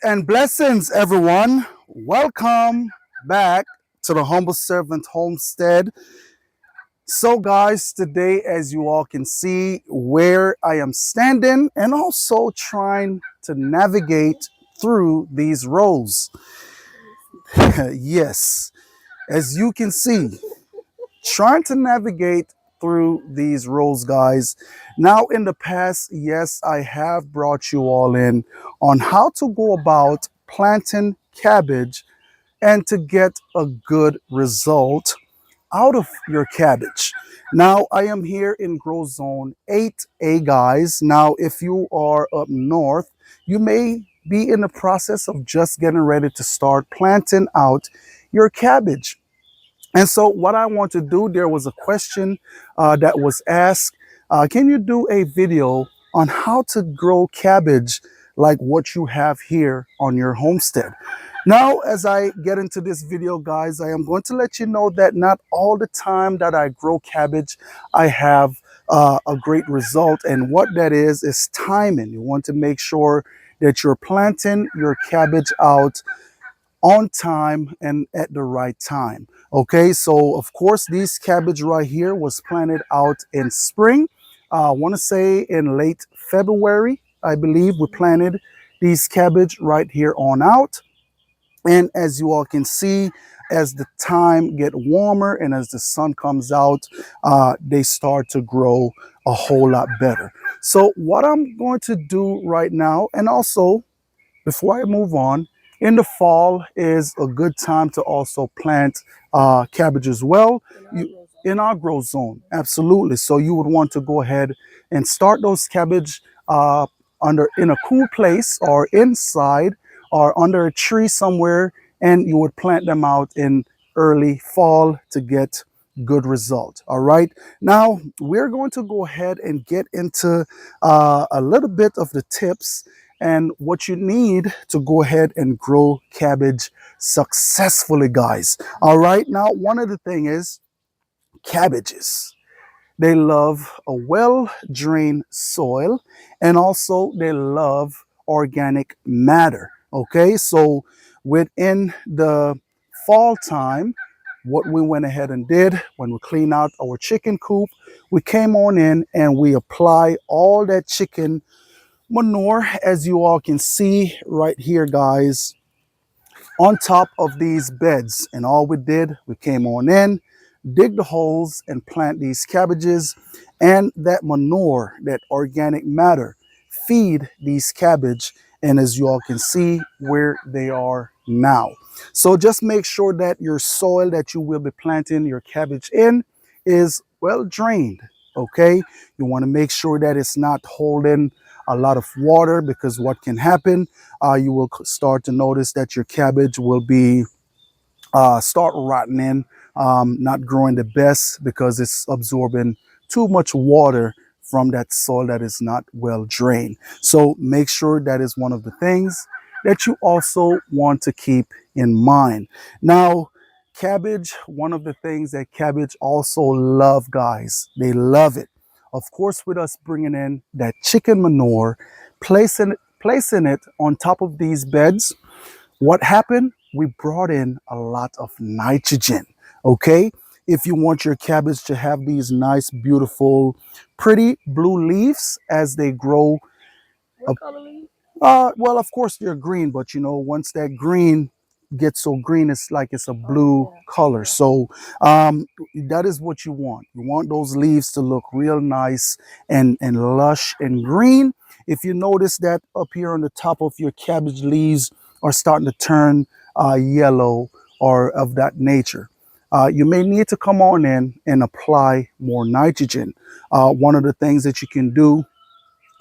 and blessings, everyone. Welcome back to the Humble Servant Homestead. So, guys, today, as you all can see, where I am standing and also trying to navigate through these rows. Yes, as you can see, trying to navigate through these rows, guys. Now, in the past, yes, I have brought you all in on how to go about planting cabbage and to get a good result out of your cabbage. Now, I am here in grow zone 8A, guys. Now, if you are up north, you may be in the process of just getting ready to start planting out your cabbage. And so what I want to do, there was a question that was asked, can you do a video on how to grow cabbage like what you have here on your homestead? Now, as I get into this video, guys, I am going to let you know that not all the time that I grow cabbage, I have a great result. And what that is timing. You want to make sure that you're planting your cabbage out on time and at the right time. Okay, so of course these cabbage right here was planted out in spring. I want to say in late February, I believe we planted these cabbage right here on out. And as you all can see, as the time get warmer and as the sun comes out, they start to grow a whole lot better. So what I'm going to do right now, and also before I move on, in the fall is a good time to also plant cabbage as well in our grow zone. Absolutely. So you would want to go ahead and start those cabbage in a cool place or inside or under a tree somewhere, and you would plant them out in early fall to get good result. All right, now we're going to go ahead and get into a little bit of the tips and what you need to go ahead and grow cabbage successfully, guys. All right, now one of the thing is cabbages, they love a well-drained soil, and also they love organic matter. Okay, so within the fall time, what we went ahead and did when we cleaned out our chicken coop, we came on in and we apply all that chicken manure, as you all can see right here, guys, on top of these beds. And all we did, we came on in, dig the holes and plant these cabbages, and that manure, that organic matter, feed these cabbage. And as you all can see where they are now. So just make sure that your soil that you will be planting your cabbage in is well drained. Okay, you want to make sure that it's not holding a lot of water, because what can happen, you will start to notice that your cabbage will be start rotting, not growing the best because it's absorbing too much water from that soil that is not well drained. So make sure that is one of the things that you also want to keep in mind. Now, cabbage, one of the things that cabbage also love, guys, they love it. Of course, with us bringing in that chicken manure, placing it on top of these beds, what happened? We brought in a lot of nitrogen. Okay, if you want your cabbage to have these nice, beautiful, pretty blue leaves as they grow. What color leaf? Well, of course they're green, but you know, once that green gets so green, it's like it's a blue color. So that is what you want. You want those leaves to look real nice and lush and green. If you notice that up here on the top of your cabbage, leaves are starting to turn yellow or of that nature, you may need to come on in and apply more nitrogen. One of the things that you can do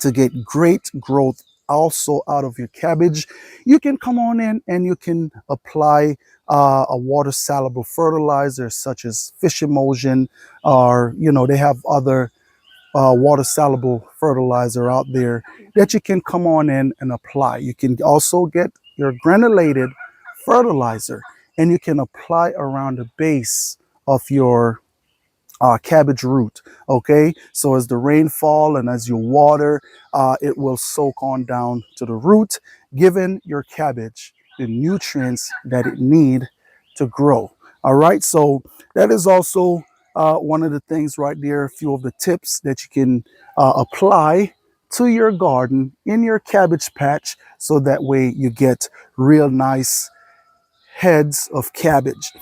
to get great growth also out of your cabbage, you can come on in and you can apply a water soluble fertilizer such as fish emulsion, or you know, they have other water soluble fertilizer out there that you can come on in and apply. You can also get your granulated fertilizer and you can apply around the base of your cabbage root. Okay, so as the rain fall and as you water, it will soak on down to the root, giving your cabbage the nutrients that it need to grow. All right, so that is also one of the things right there, a few of the tips that you can apply to your garden in your cabbage patch, so that way you get real nice heads of cabbage.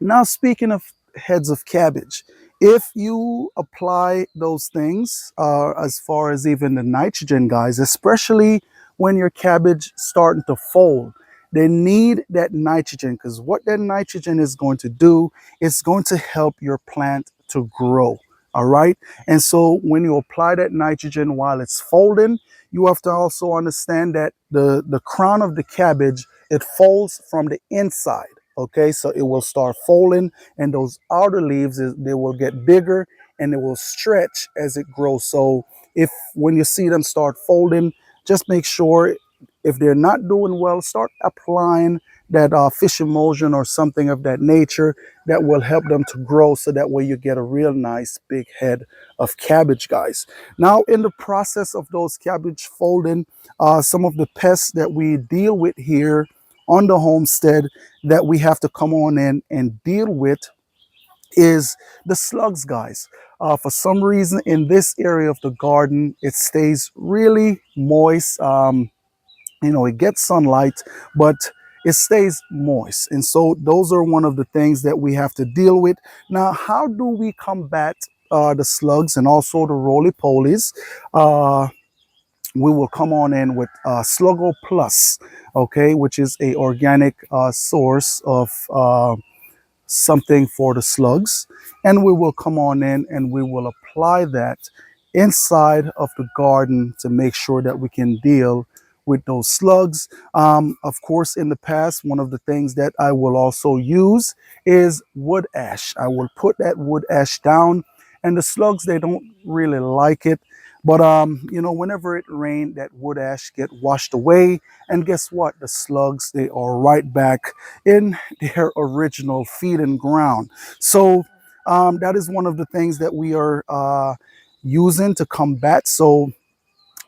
Now, speaking of heads of cabbage, if you apply those things, as far as even the nitrogen, guys, especially when your cabbage starting to fold, they need that nitrogen, because what that nitrogen is going to do, it's going to help your plant to grow. All right. And so when you apply that nitrogen while it's folding, you have to also understand that the crown of the cabbage, it folds from the inside. Okay, so it will start folding, and those outer leaves, they will get bigger and it will stretch as it grows. So if when you see them start folding, just make sure, if they're not doing well, start applying that fish emulsion or something of that nature that will help them to grow, so that way you get a real nice big head of cabbage, guys. Now, in the process of those cabbage folding, some of the pests that we deal with here on the homestead that we have to come on in and deal with is the slugs, guys. For some reason in this area of the garden, it stays really moist. It gets sunlight, but it stays moist. And so those are one of the things that we have to deal with. Now, how do we combat the slugs and also the roly-polies? We will come on in with Sluggo Plus, okay, which is a organic source of something for the slugs. And we will come on in and we will apply that inside of the garden to make sure that we can deal with those slugs. Of course, in the past, one of the things that I will also use is wood ash. I will put that wood ash down, and the slugs, they don't really like it. But whenever it rained, that wood ash get washed away, and guess what? The slugs, they are right back in their original feeding ground. So that is one of the things that we are using to combat. So,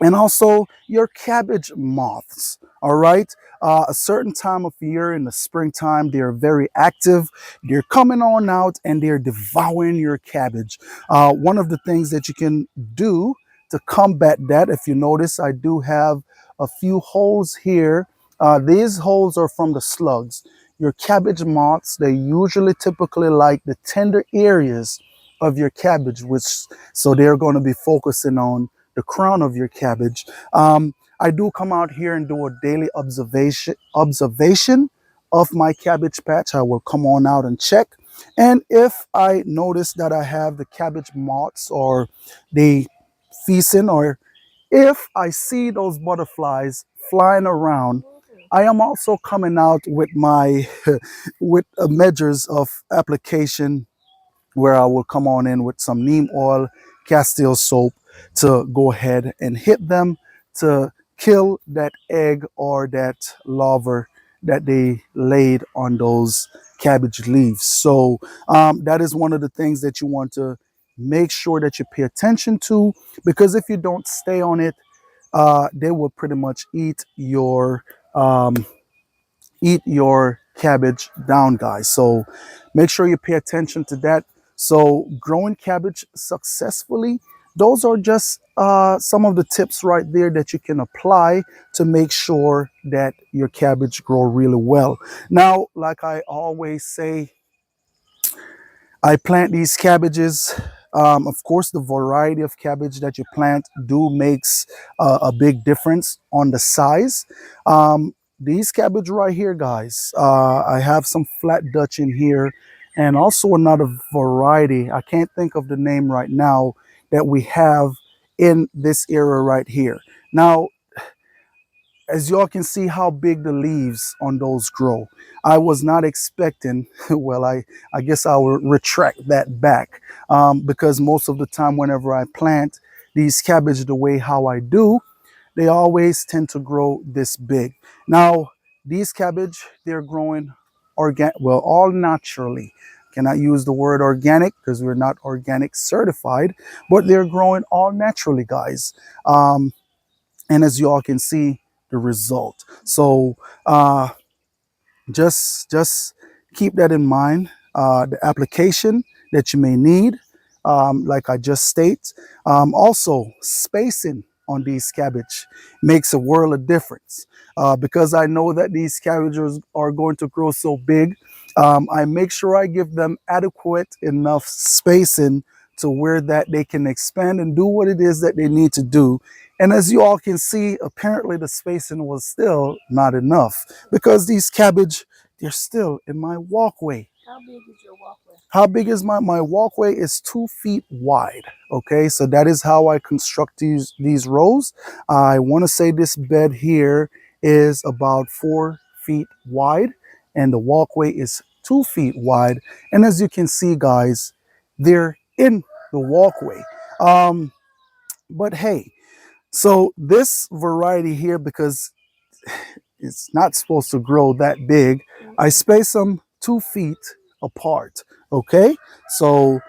and also your cabbage moths. All right, a certain time of year in the springtime, they're very active. They're coming on out and they're devouring your cabbage. One of the things that you can do to combat that, if you notice, I do have a few holes here. These holes are from the slugs. Your cabbage moths, they usually typically like the tender areas of your cabbage, which, so they're going to be focusing on the crown of your cabbage. I do come out here and do a daily observation of my cabbage patch. I will come on out and check. And if I notice that I have the cabbage moths or the feasting, or if I see those butterflies flying around, I am also coming out with my with measures of application, where I will come on in with some neem oil, Castile soap, to go ahead and hit them to kill that egg or that larva that they laid on those cabbage leaves. So that is one of the things that you want to make sure that you pay attention to, because if you don't stay on it, they will pretty much um, eat your cabbage down, guys. So make sure you pay attention to that. So growing cabbage successfully, those are just some of the tips right there that you can apply to make sure that your cabbage grow really well. Now, like I always say, I plant these cabbages. Of course, the variety of cabbage that you plant do makes a big difference on the size. These cabbage right here, guys, I have some flat Dutch in here, and also another variety. I can't think of the name right now that we have in this area right here. Now, as y'all can see how big the leaves on those grow. I was not expecting, well, I guess I will retract that back, because most of the time whenever I plant these cabbage the way how I do, they always tend to grow this big. Now, these cabbage, they're growing well, all naturally. Cannot use the word organic because we're not organic certified, but they're growing all naturally, guys. And as you all can see, the result. So just keep that in mind. The application that you may need, like I just state. Also, spacing on these cabbage makes a world of difference. Because I know that these cabbages are going to grow so big, I make sure I give them adequate enough spacing to where that they can expand and do what it is that they need to do. And as you all can see, apparently the spacing was still not enough because these cabbage, they're still in my walkway. How big is your walkway? How big is my walkway? Is 2 feet wide. Okay, so that is how I construct these rows. I want to say this bed here is about 4 feet wide, and the walkway is 2 feet wide. And as you can see, guys, they're in the walkway. But hey, so this variety here, because it's not supposed to grow that big, I space them 2 feet apart. Okay, so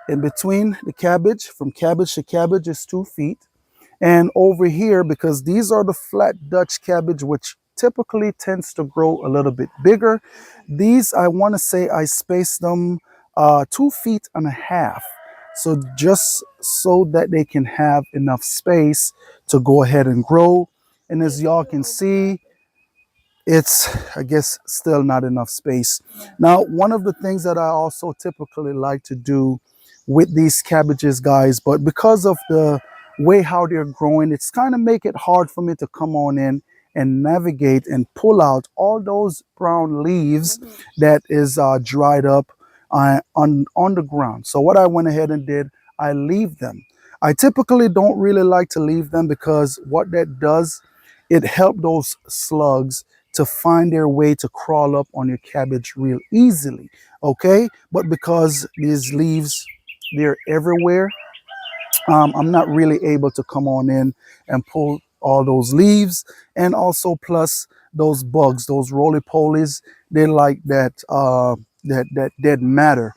in between the cabbage, from cabbage to cabbage, is 2 feet. And over here, because these are the flat Dutch cabbage, which typically tends to grow a little bit bigger, these, I want to say I spaced them 2.5 feet. So just so that they can have enough space to go ahead and grow. And as y'all can see, it's, I guess, still not enough space. Now, one of the things that I also typically like to do with these cabbages, guys, but because of the way how they're growing, it's kind of make it hard for me to come on in and navigate and pull out all those brown leaves that is dried up on the ground. So what I went ahead and did, I leave them. I typically don't really like to leave them because what that does, it helps those slugs to find their way to crawl up on your cabbage real easily. Okay, but because these leaves, they're everywhere, I'm not really able to come on in and pull all those leaves. And also plus those bugs, those roly-polies, they like that dead matter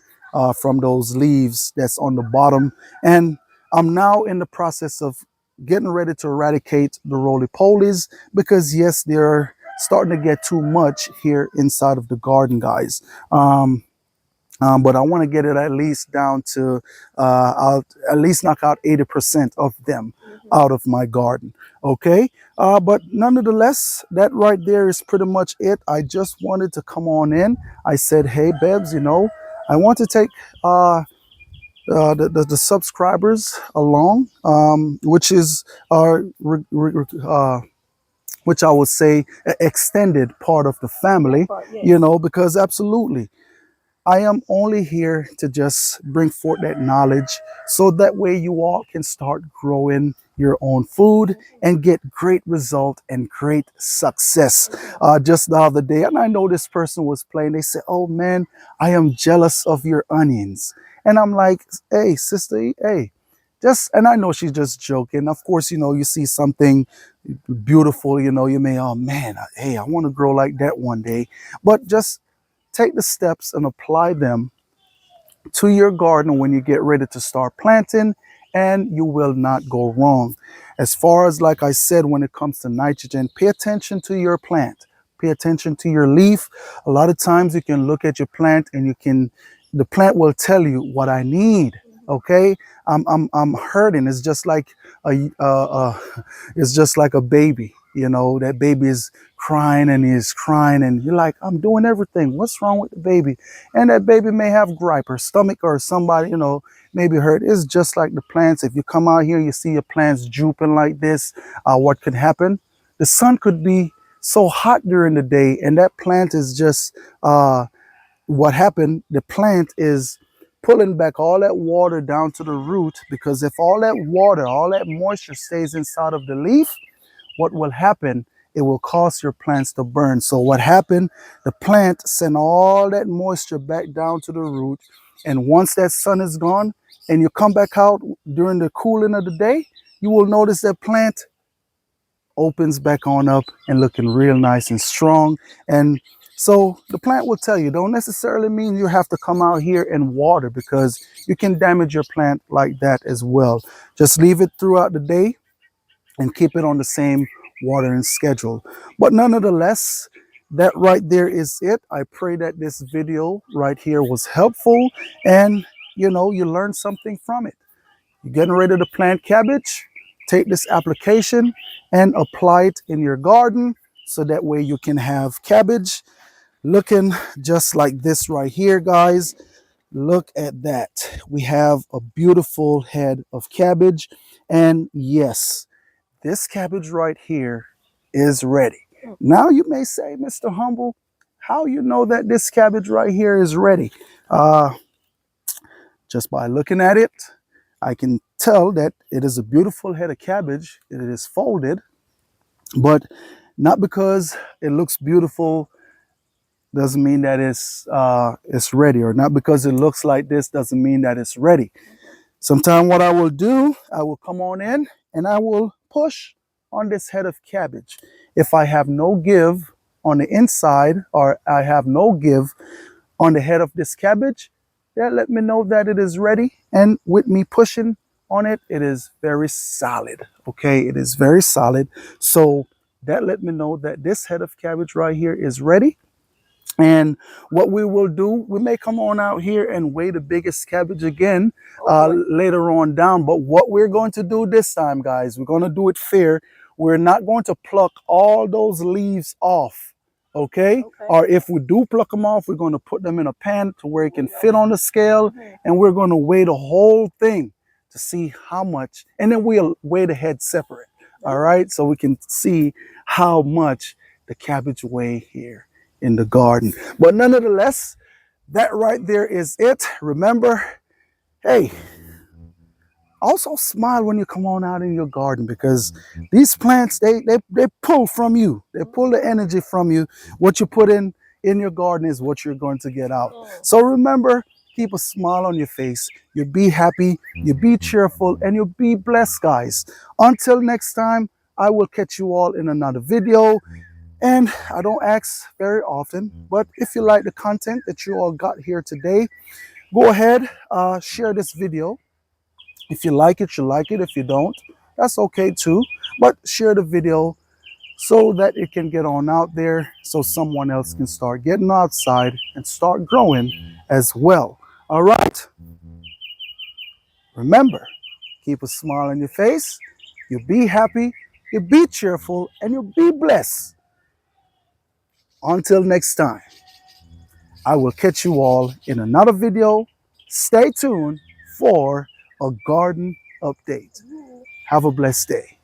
from those leaves that's on the bottom. And I'm now in the process of getting ready to eradicate the roly-polies because yes, they're starting to get too much here inside of the garden, guys. But I want to get it at least down to, I'll at least knock out 80% of them out of my garden. Okay. But nonetheless, that right there is pretty much it. I just wanted to come on in. I said, hey, Bebs, you know, I want to take the subscribers along, which is which I would say extended part of the family, you know, because absolutely, I am only here to just bring forth that knowledge so that way you all can start growing your own food and get great result and great success. Just the other day, and I know this person was playing, they said, oh man, I am jealous of your onions. And I'm like, hey, sister, hey, just, and I know she's just joking. Of course, you know, you see something beautiful, you know, you may, oh man, hey, I want to grow like that one day. But just take the steps and apply them to your garden when you get ready to start planting, and you will not go wrong. As far as, like I said, when it comes to nitrogen, pay attention to your plant. Pay attention to your leaf. A lot of times you can look at your plant and the plant will tell you what I need. Okay, I'm hurting. It's just like it's just like a baby. You know, that baby is crying and he's crying, and you're like, I'm doing everything. What's wrong with the baby? And that baby may have gripe or stomach or somebody, you know, maybe hurt. It's just like the plants. If you come out here, you see your plants drooping like this, what could happen? The sun could be so hot during the day, and that plant is just what happened. The plant is pulling back all that water down to the root, because if all that water, all that moisture stays inside of the leaf, what will happen? It will cause your plants to burn. So what happened? The plant sent all that moisture back down to the root. And once that sun is gone and you come back out during the cooling of the day, you will notice that plant opens back on up and looking real nice and strong. And so the plant will tell you, don't necessarily mean you have to come out here and water, because you can damage your plant like that as well. Just leave it throughout the day and keep it on the same watering schedule. But nonetheless, that right there is it. I pray that this video right here was helpful and you learned something from it. You're getting ready to plant cabbage, take this application and apply it in your garden so that way you can have cabbage looking just like this right here, guys. Look at that. We have a beautiful head of cabbage. And yes, this cabbage right here is ready. Now you may say, Mr. Humble, how you know that this cabbage right here is ready? Just by looking at it, I can tell that it is a beautiful head of cabbage. It is folded, but not because it looks beautiful doesn't mean that it's ready, or not because it looks like this doesn't mean that it's ready. Sometime what I will do, I will come on in and I will push on this head of cabbage. If I have no give on the inside, or I have no give on the head of this cabbage, that let me know that it is ready. And with me pushing on it, it is very solid. Okay, it is very solid. So that let me know that this head of cabbage right here is ready. And what we will do, we may come on out here and weigh the biggest cabbage again later on down. But what we're going to do this time, guys, we're going to do it fair. We're not going to pluck all those leaves off, okay? Or if we do pluck them off, we're going to put them in a pan to where it can fit on the scale. And we're going to weigh the whole thing to see how much. And then we'll weigh the head separate, all right? So we can see how much the cabbage weigh here in the garden. But nonetheless, that right there is it. Remember, hey, also smile when you come on out in your garden, because these plants, they pull from you. They pull the energy from you. What you put in your garden is what you're going to get out. So remember, keep a smile on your face. You be happy, you be cheerful, and you be blessed, guys. Until next time, I will catch you all in another video. And I don't ask very often, but if you like the content that you all got here today, go ahead, share this video. If you like it, you like it. If you don't, that's okay too. But share the video so that it can get on out there, so someone else can start getting outside and start growing as well. All right. Remember, keep a smile on your face. You be happy, you be cheerful, and you be blessed. Until next time, I will catch you all in another video. Stay tuned for a garden update. Have a blessed day.